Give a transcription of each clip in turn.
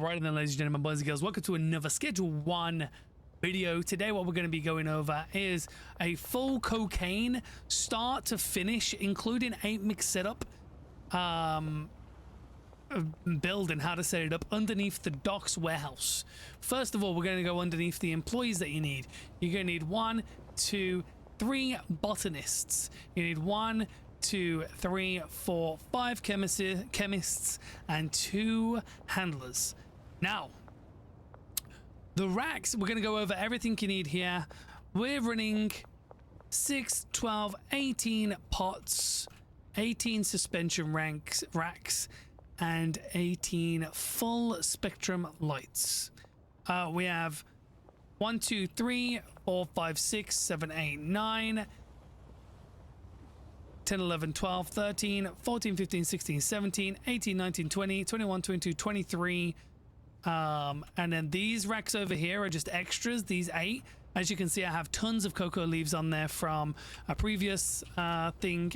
Right, and then ladies and gentlemen, boys and girls, welcome to another Schedule 1 video. Today what we're going to be going over is a full cocaine start to finish, including 8-mix setup, build and how to set it up underneath the docks warehouse. First of all, we're going to go underneath the employees that you need. You're going to need 1, 2, 3 botanists. You need 1, 2, 3, 4, 5 chemists and 2 handlers. Now, the racks, we're going to go over everything you need here. We're running 6, 12, 18 pots, 18 suspension racks, and 18 full spectrum lights. We have 1, 2, 3, 4, 5, 6, 7, 8, 9, 10, 11, 12, 13, 14, 15, 16, 17, 18, 19, 20, 21, 22, 23. And then these racks over here are just extras, these 8. As you can see, I have tons of cocoa leaves on there from a previous thing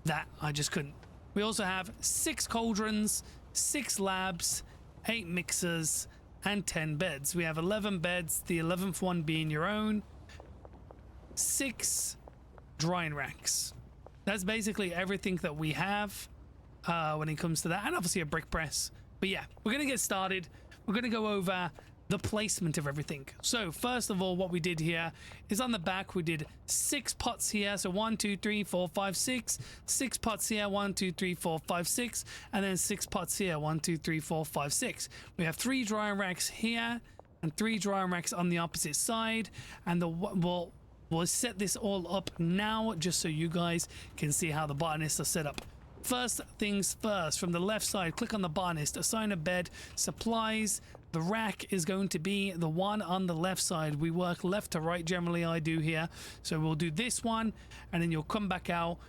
that I just couldn't. We also have 6 cauldrons, 6 labs, 8 mixers, and 10 beds. We have 11 beds, the 11th one being your own. 6 drying racks. That's basically everything that we have when it comes to that, and obviously a brick press. But yeah, we're going to get started. We're going to go over the placement of everything. So first of all, what we did here is on the back, we did 6 pots here. So 1, 2, 3, 4, 5, 6. 6 pots here, 1, 2, 3, 4, 5, 6. And then 6 pots here, 1, 2, 3, 4, 5, 6. We have 3 drying racks here and 3 drying racks on the opposite side. And we'll set this all up now just so you guys can see how the botanists are set up. First things first, from the left side, click on the botanist, assign a bed, supplies. The rack is going to be the one on the left side. We work left to right, generally I do here. So we'll do this one, and then you'll come back out,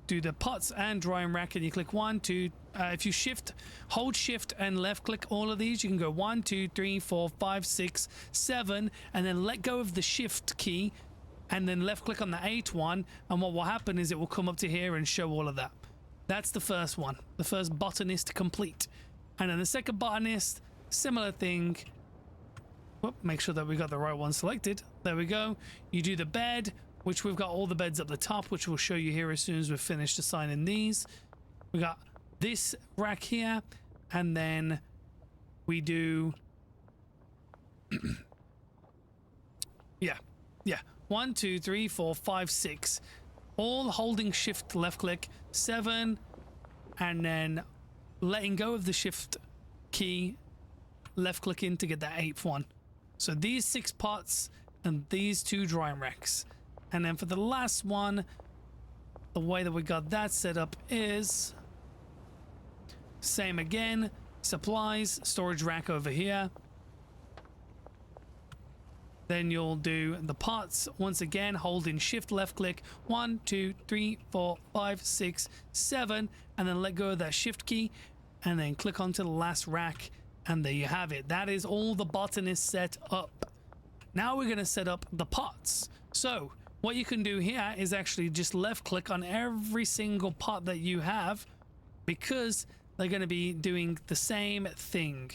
do the pots and drying rack, and you click 1, 2. If you hold shift and left click all of these, you can go 1, 2, 3, 4, 5, 6, 7, and then let go of the shift key, and then left click on the 8th one, and what will happen is it will come up to here and show all of that. That's the first one, the first botanist complete. And then the second botanist, similar thing. Whoop, make sure that we got the right one selected. There we go. You do the bed, which we've got all the beds up the top, which we'll show you here as soon as we've finished assigning these. We got this rack here, and then we do yeah 1, 2, 3, 4, 5, 6, all holding shift left click, 7, and then letting go of the shift key, left click in to get that 8th one. So these 6 pots and these 2 drying racks. And then for the last one, the way that we got that set up is same again, supplies, storage rack over here. Then you'll do the pots once again, holding shift left click, 1, 2, 3, 4, 5, 6, 7, and then let go of that shift key and then click onto the last rack, and there you have it. That is all the botanist set up. Now we're going to set up the pots. So what you can do here is actually just left click on every single pot that you have, because they're going to be doing the same thing.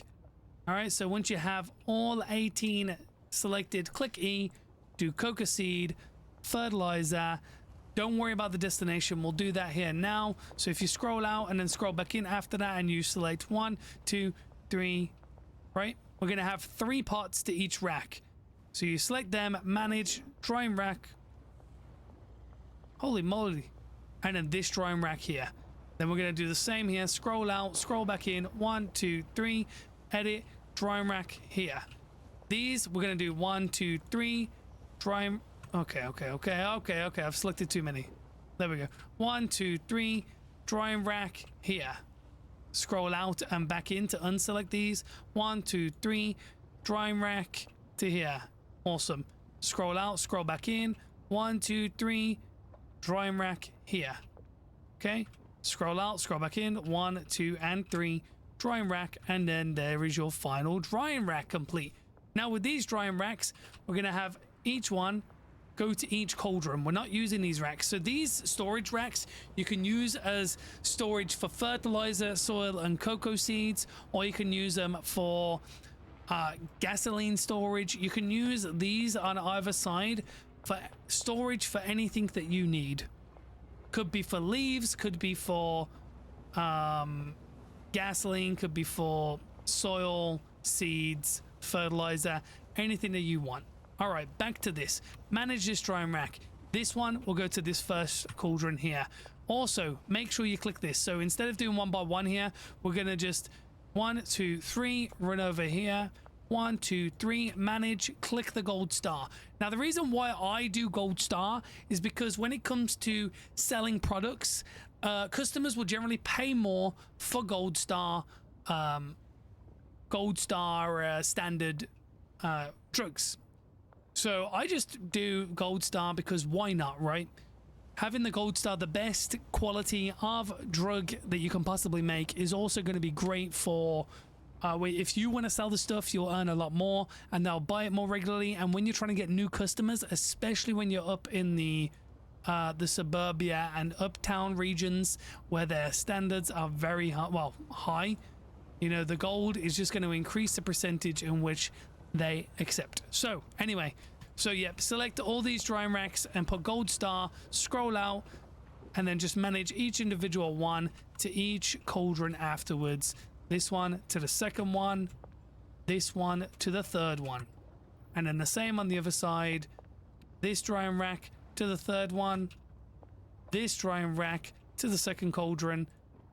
All right, so once you have all 18 selected, click E, do coca seed, fertilizer. Don't worry about the destination, we'll do that here now. So if you scroll out and then scroll back in after that and you select 1, 2, 3, right, we're gonna have 3 pots to each rack. So you select them, manage, drying rack, holy moly, and then this drying rack here. Then we're gonna do the same here, scroll out, scroll back in, 1, 2, 3, edit, drying rack here. These we're gonna do 1, 2, 3, dry. Okay. I've selected too many. There we go. 1, 2, 3, drying rack here. Scroll out and back in to unselect these. 1, 2, 3, drying rack to here. Awesome. Scroll out, scroll back in. 1, 2, 3, drying rack here. Okay. Scroll out, scroll back in. 1, 2, and 3, drying rack, and then there is your final drying rack complete. Now with these drying racks, we're going to have each one go to each cauldron. We're not using these racks. So these storage racks you can use as storage for fertilizer, soil, and cocoa seeds, or you can use them for gasoline storage. You can use these on either side for storage for anything that you need. Could be for leaves, could be for gasoline, could be for soil, seeds, fertilizer, anything that you want. All right, back to this. Manage this drying rack. This one will go to this first cauldron here. Also, make sure you click this. So instead of doing one by one here, we're going to just 1, 2, 3, run over here. 1, 2, 3, manage, click the gold star. Now, the reason why I do gold star is because when it comes to selling products, customers will generally pay more for gold star standard drugs. So I just do gold star because why not, right? Having the gold star, the best quality of drug that you can possibly make, is also going to be great for if you want to sell the stuff, you'll earn a lot more and they'll buy it more regularly. And when you're trying to get new customers, especially when you're up in the suburbia and uptown regions where their standards are very high, you know, the gold is just going to increase the percentage in which they accept. So anyway, so yep, select all these drying racks and put gold star, scroll out, and then just manage each individual one to each cauldron afterwards. This one to the second one, this one to the third one, and then the same on the other side. This drying rack to the third one, this drying rack to the second cauldron,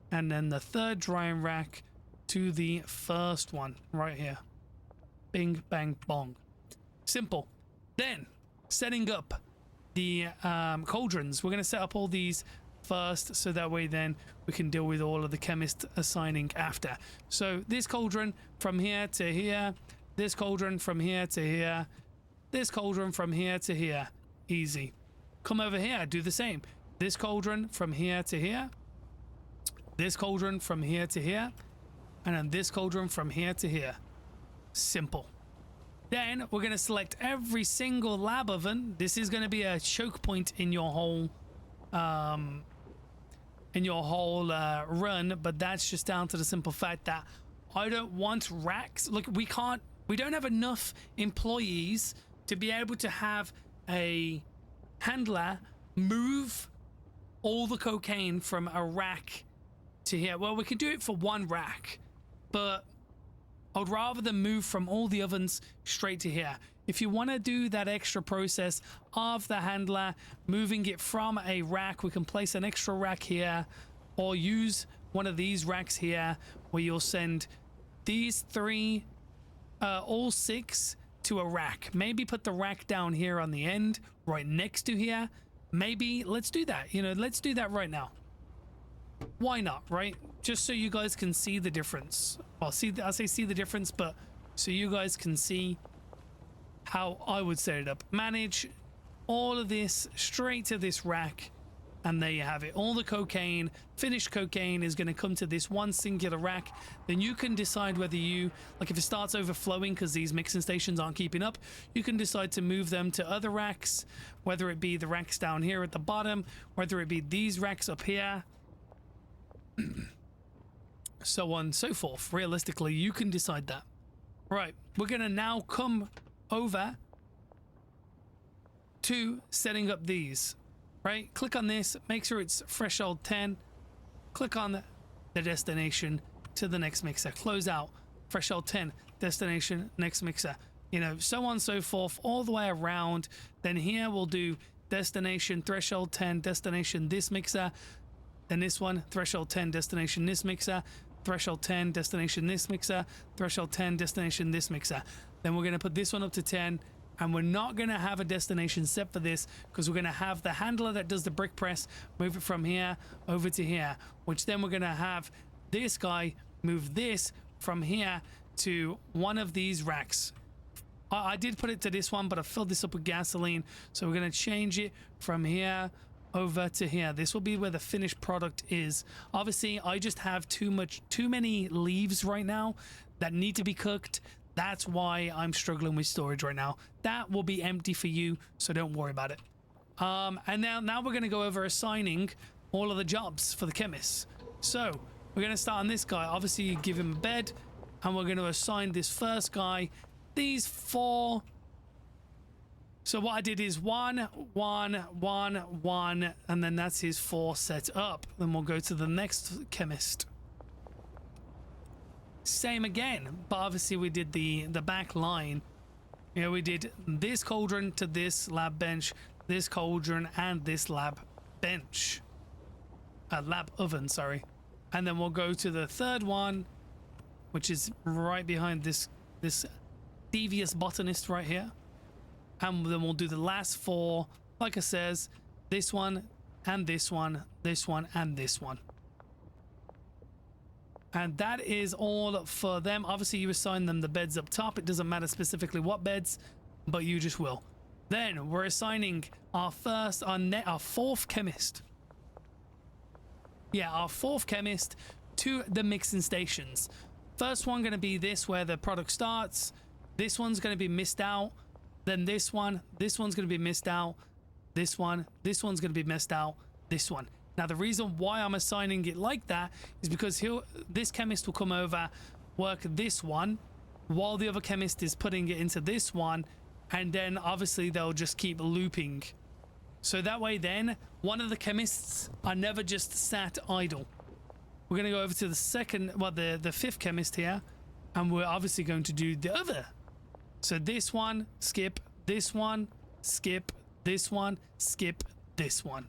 and then the third drying rack to the first one right here. Bing, bang, bong. Simple. Then, setting up the cauldrons. We're going to set up all these first, so that way then we can deal with all of the chemist assigning after. So this cauldron from here to here, this cauldron from here to here, this cauldron from here to here. Easy. Come over here, do the same. This cauldron from here to here, this cauldron from here to here, and then this cauldron from here to here. Simple. Then we're going to select every single lab oven. This is going to be a choke point in your whole run, but that's just down to the simple fact that I don't want racks. Look, we don't have enough employees to be able to have a handler move all the cocaine from a rack to here. Well, we can do it for one rack, but I'd rather than move from all the ovens straight to here. If you want to do that extra process of the handler moving it from a rack, we can place an extra rack here, or use one of these racks here where you'll send these three, all 6 to a rack. Maybe put the rack down here on the end, right next to here. Maybe let's do that. You know, let's do that right now. Why not, right? Just so you guys can see the difference. Well, I say see the difference, but so you guys can see how I would set it up. Manage all of this straight to this rack, and there you have it. All the cocaine, finished cocaine, is going to come to this one singular rack. Then you can decide whether you, like if it starts overflowing because these mixing stations aren't keeping up, you can decide to move them to other racks, whether it be the racks down here at the bottom, whether it be these racks up here, so on and so forth. Realistically, you can decide that. Right, we're going to now come over to setting up these. Right, click on this, make sure it's threshold 10, click on the destination to the next mixer, close out, threshold 10, destination, next mixer, you know, so on and so forth, all the way around. Then here we'll do destination, threshold 10, destination, this mixer, then this one, threshold 10, destination, this mixer, threshold 10, destination, this mixer, threshold 10, destination, this mixer. Then we're going to put this one up to 10. And we're not going to have a destination set for this because we're going to have the handler that does the brick press move it from here over to here, which then we're going to have this guy move this from here to one of these racks. I did put it to this one, but I filled this up with gasoline. So we're going to change it from here over to here. This will be where the finished product is. Obviously, I just have too many leaves right now that need to be cooked, That's why I'm struggling with storage right now. That will be empty for you, so don't worry about it. And now we're going to go over assigning all of the jobs for the chemists. So we're going to start on this guy. Obviously, you give him a bed, and we're going to assign this first guy these 4. So what I did is 1, 1, 1, 1, and then that's his 4 set up. Then we'll go to the next chemist. Same again, but obviously we did the back line. You know, we did this cauldron to this lab bench, this cauldron, and this lab bench. Lab oven, sorry. And then we'll go to the third one, which is right behind this devious botanist right here. And then we'll do the last 4, like I says, this one, and this one, this one, and this one. And that is all for them. Obviously, you assign them the beds up top. It doesn't matter specifically what beds, but you just will. Then we're assigning our 4th chemist. Yeah, our 4th chemist to the mixing stations. First one going to be this, where the product starts. This one's going to be missed out. Then this one's going to be missed out. This one's going to be missed out. This one. Now, the reason why I'm assigning it like that is because this chemist will come over, work this one, while the other chemist is putting it into this one, and then obviously they'll just keep looping. So that way then, one of the chemists are never just sat idle. We're going to go over to the the 5th chemist here, and we're obviously going to do the other. So this one, skip, this one, skip, this one, skip, this one.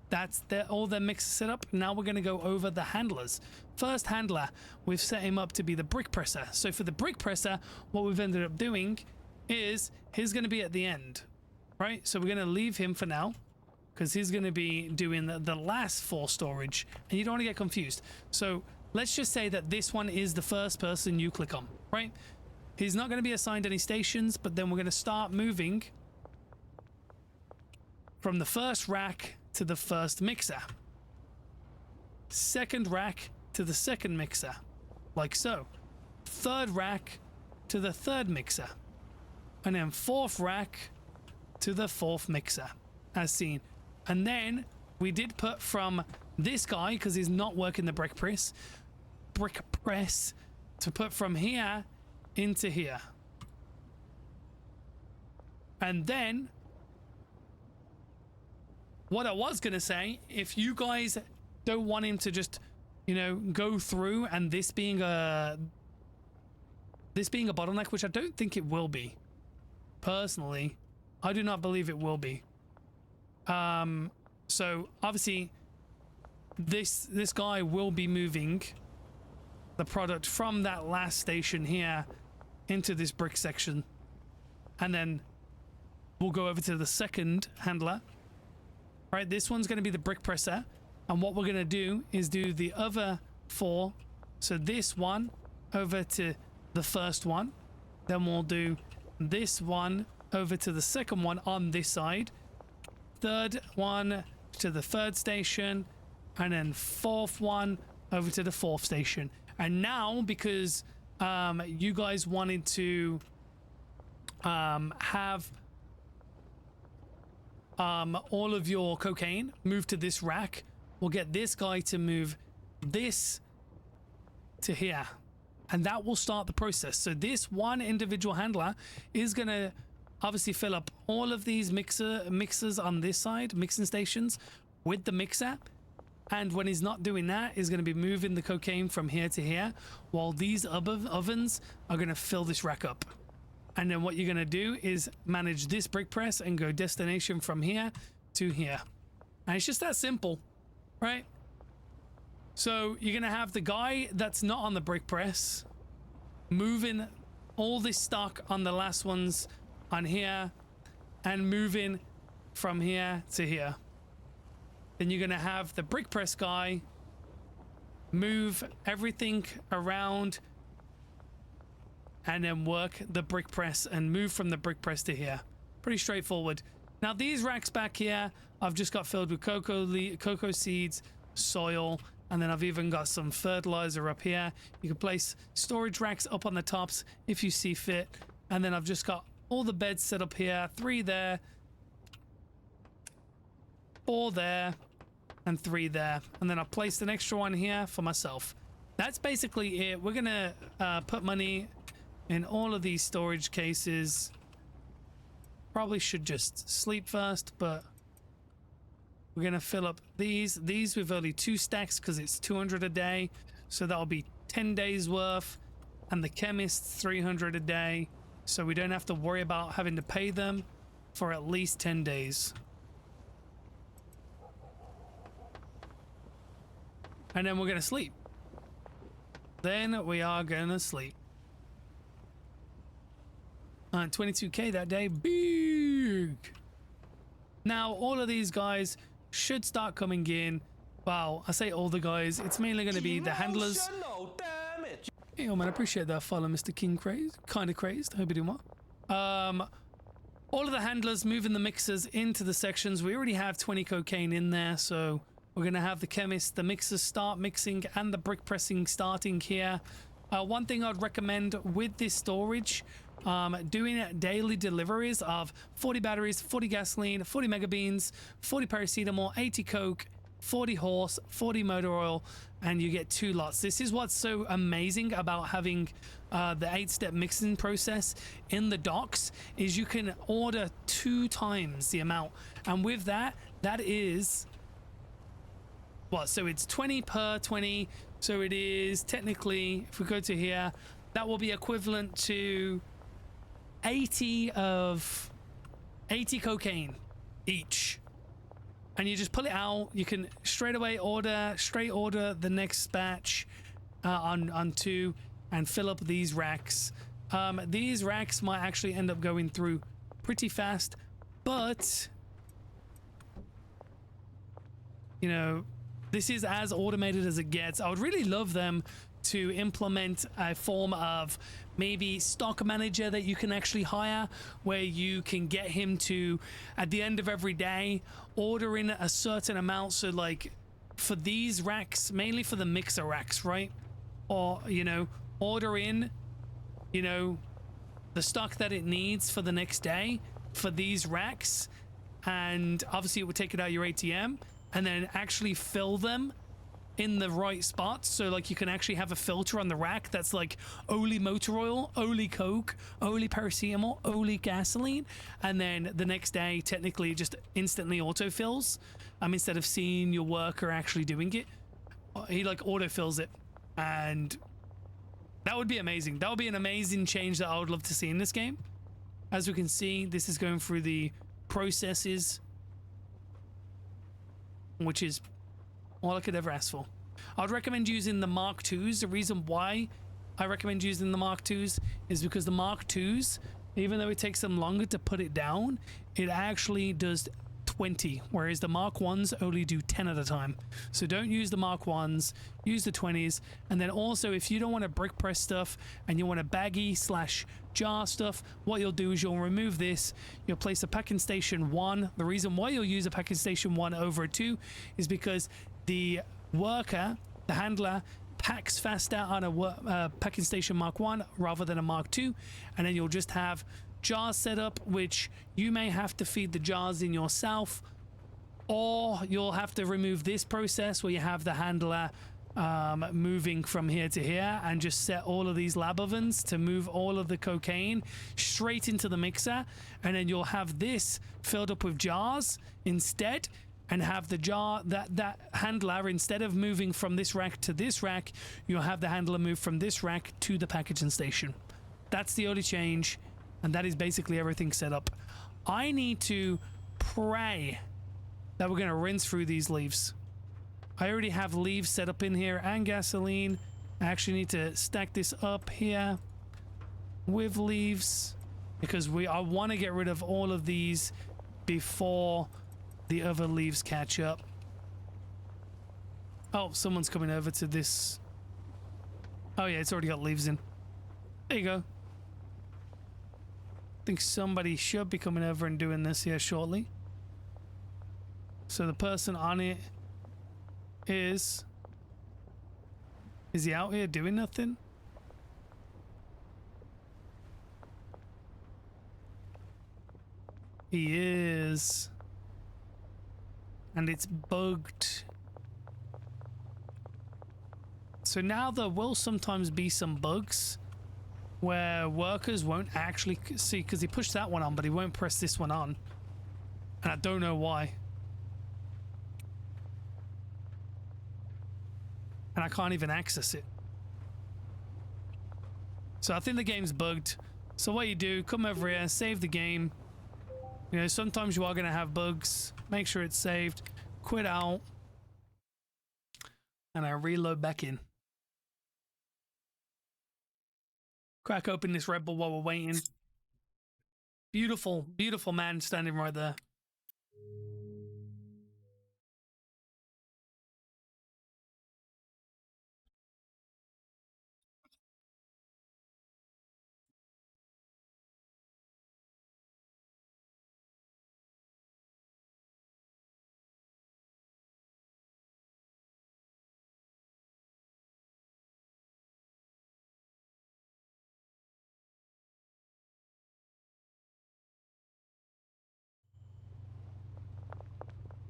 That's all their mixer set up. Now we're going to go over the handlers. First handler, we've set him up to be the brick presser. So for the brick presser, what we've ended up doing is he's going to be at the end, right? So we're going to leave him for now because he's going to be doing the last 4 storage, and you don't want to get confused. So let's just say that this one is the first person you click on, right? He's not going to be assigned any stations, but then we're going to start moving from the first rack to the first mixer, second rack to the second mixer, like so, third rack to the third mixer, and then 4th rack to the 4th mixer, as seen. And then we did put from this guy, because he's not working the brick press, to put from here into here. And then what I was going to say, if you guys don't want him to just, you know, go through, and this being a bottleneck, which I don't think it will be. Personally, I do not believe it will be. So obviously this guy will be moving the product from that last station here into this brick section, and then we'll go over to the second handler. Right, this one's going to be the brick presser, and what we're going to do is do the other 4. So this one over to the first one, then we'll do this one over to the second one on this side, third one to the 3rd station, and then 4th one over to the 4th station. And now, because you guys wanted to have all of your cocaine move to this rack, we'll get this guy to move this to here, and that will start the process. So this one individual handler is going to obviously fill up all of these mixers on this side, mixing stations, with the mixer. And when he's not doing that, he's going to be moving the cocaine from here to here, while these ovens are going to fill this rack up. And then what you're going to do is manage this brick press and go destination from here to here. And it's just that simple, right? So you're going to have the guy that's not on the brick press moving all this stock on the last ones on here and moving from here to here. Then you're going to have the brick press guy move everything around and then work the brick press and move from the brick press to here. Pretty straightforward. Now these racks back here, I've just got filled with cocoa seeds, soil, And then I've even got some fertilizer up here. You can place storage racks up on the tops if you see fit. And then I've just got all the beds set up here. 3 there, 4 there, and 3 there. And then I've placed an extra one here for myself. That's basically it. We're gonna put money in all of these storage cases. Probably should just sleep first, but we're gonna fill up these with only 2 stacks because it's 200 a day, so that'll be 10 days worth. And the Chemist 300 a day, so we don't have to worry about having to pay them for at least 10 days. And then we're gonna sleep. Then we are gonna sleep. 22k that day, big. Now all of these guys should start coming in. Well, I say all the guys, it's mainly going to be the handlers. Hey, oh man, I appreciate that follow, Mr. King Crazed. Kind of crazed. Hope you're doing well. All of the handlers moving the mixers into the sections. We already have 20 cocaine in there, so we're going to have the chemist, the mixers start mixing, and the brick pressing starting here. One thing I'd recommend with this storage, doing daily deliveries of 40 batteries, 40 gasoline, 40 mega beans, 40 paracetamol, 80 coke, 40 horse, 40 motor oil, and you get 2 lots. This is what's so amazing about having the 8-step mixing process in the docks, is you can order 2 times the amount. And with that, that is what? So it's 20 per 20. So it is technically, if we go to here, that will be equivalent to 80 cocaine each. And you just pull it out. You can straight away order the next batch on 2 and fill up these racks. These racks might actually end up going through pretty fast, but you know, this is as automated as it gets. I would really love them to implement a form of maybe stock manager that you can actually hire, where you can get him to, at the end of every day, order in a certain amount. So like for these racks, mainly for the mixer racks, right? Or, you know, order in, you know, the stock that it needs for the next day for these racks. And obviously it would take it out of your ATM and then actually fill them in the right spots. So like you can actually have a filter on the rack that's like only motor oil, only coke, only paracetamol, only gasoline, and then the next day technically it just instantly autofills. Instead of seeing your worker actually doing it, he like autofills it. And that would be amazing. That would be an amazing change that I would love to see in this game. As we can see, this is going through the processes, which is all I could ever ask for. I'd recommend using the Mark IIs. The reason why I recommend using the Mark IIs is because the Mark IIs, even though it takes them longer to put it down, it actually does 20, whereas the Mark 1s only do 10 at a time. So don't use the Mark 1s, use the 20s. And then also, if you don't want to brick press stuff and you want a baggy / jar stuff, what you'll do is you'll remove this, you'll place a packing station 1. The reason why you'll use a packing station 1 over a 2 is because the worker, the handler, packs faster on a packing station Mark 1 rather than a Mark 2. And then you'll just have jars set up, which you may have to feed the jars in yourself, or you'll have to remove this process where you have the handler moving from here to here and just set all of these lab ovens to move all of the cocaine straight into the mixer. And then you'll have this filled up with jars instead, and have the jar, that handler, instead of moving from this rack to this rack, you'll have the handler move from this rack to the packaging station. That's the only change, and that is basically everything set up. I need to pray that we're going to rinse through these leaves. I already have leaves set up in here and gasoline. I actually need to stack this up here with leaves because I want to get rid of all of these before the other leaves catch up. Oh, someone's coming over to this. Oh yeah, it's already got leaves in. There you go. I think somebody should be coming over and doing this here shortly. So the person on it is Is he out here doing nothing? He is. And it's bugged. So now there will sometimes be some bugs where workers won't actually see, because he pushed that one on, but he won't press this one on. And I don't know why. And I can't even access it. So I think the game's bugged. So what you do, come over here, save the game. You know, sometimes you are going to have bugs. Make sure it's saved. Quit out. And I reload back in. Crack open this Red Bull while we're waiting. Beautiful, beautiful man standing right there.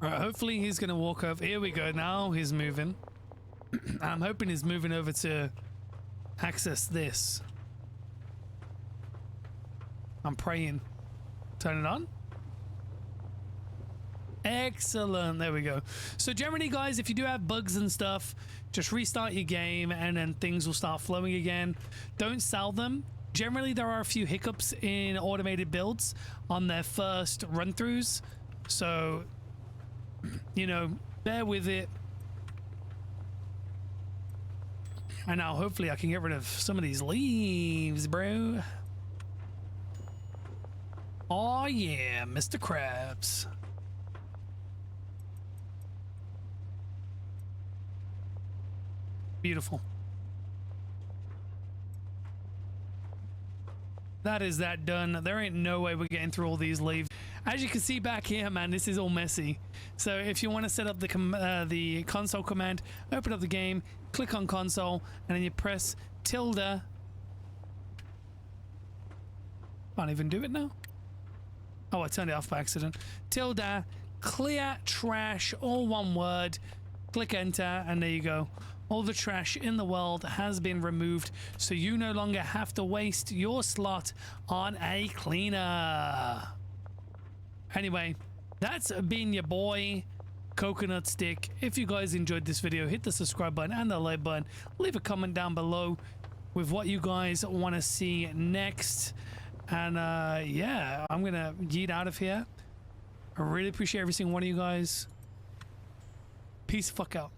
All right, hopefully he's going to walk over. Here we go. Now he's moving. I'm hoping he's moving over to access this. I'm praying. Turn it on. Excellent. There we go. So generally, guys, if you do have bugs and stuff, just restart your game and then things will start flowing again. Don't sell them. Generally, there are a few hiccups in automated builds on their first run-throughs. So, you know, bear with it. And now hopefully I can get rid of some of these leaves, bro. Oh yeah, Mr. Krabs. Beautiful. That is that done. There ain't no way we're getting through all these leaves. As you can see back here, man, this is all messy. So if you want to set up the console command, open up the game, click on console, and then you press tilde. Can't even do it now. Oh, I turned it off by accident. Tilde, clear trash, all one word. Click enter, and there you go. All the trash in the world has been removed, so you no longer have to waste your slot on a cleaner. Anyway, that's been your boy, Coconut Stick. If you guys enjoyed this video, hit the subscribe button and the like button. Leave a comment down below with what you guys want to see next. And yeah, I'm going to yeet out of here. I really appreciate every single one of you guys. Peace the fuck out.